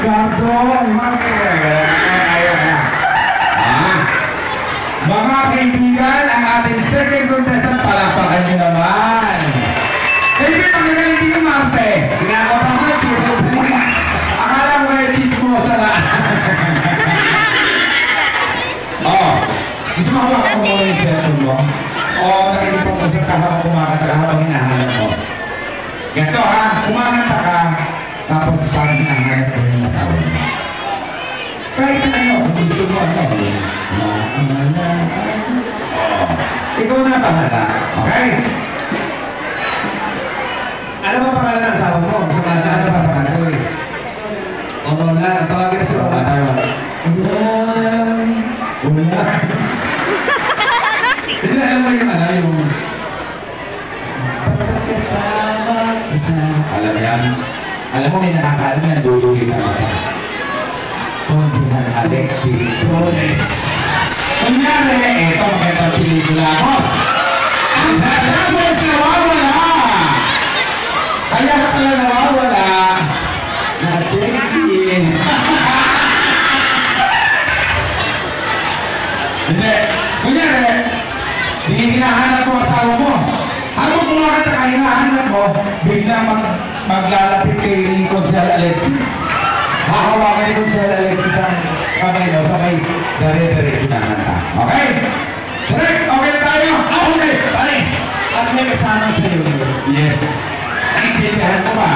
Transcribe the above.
Gardon! Mga kaibigan, ang ating second contestant, palakpakan nyo naman. Kaibigan, ang hindi yung Marte. Kinakabahan siya. Akala mo kayo chismosa na. Gusto mo hawakan mo muna yung cellphone mo? Nakinig po kasi habang kumakanta habang hinahanap mo. Ganito ha, kumakanta ka, tapos parang hinahanap mo yung asawa mo. Kahit ano, kung gusto mo ikaw na bahala. Okay? Ano ba pangalan ng asawa mo? Ano ba pangalan ko eh? Rola, tawagin na si Rola. Wala. Hindi alam mo yung yung basta kasama kita. Alam yan. Alam mo may nakakaalam yan, dulugin na kita. Konsihan Alexis Torres. Kunyari, eto magandang pelikula, boss. Ang sasabi sa nawawala. Kaya ka pala nawawala. Na-check-in. Hindi. Kunyari, hinahanap mo asawa mo. Habang kumakanta ka, hinahanap mo, biglang maglalapit kay Consel Alexis. Hahawakan ni Consel Alexis ang kamay mo, sabay dire-diretso na kanta. Okay? Direct, okay na tayo? Okay, pare. At may kasama sa'yo. Yes. Naintindihan mo ba?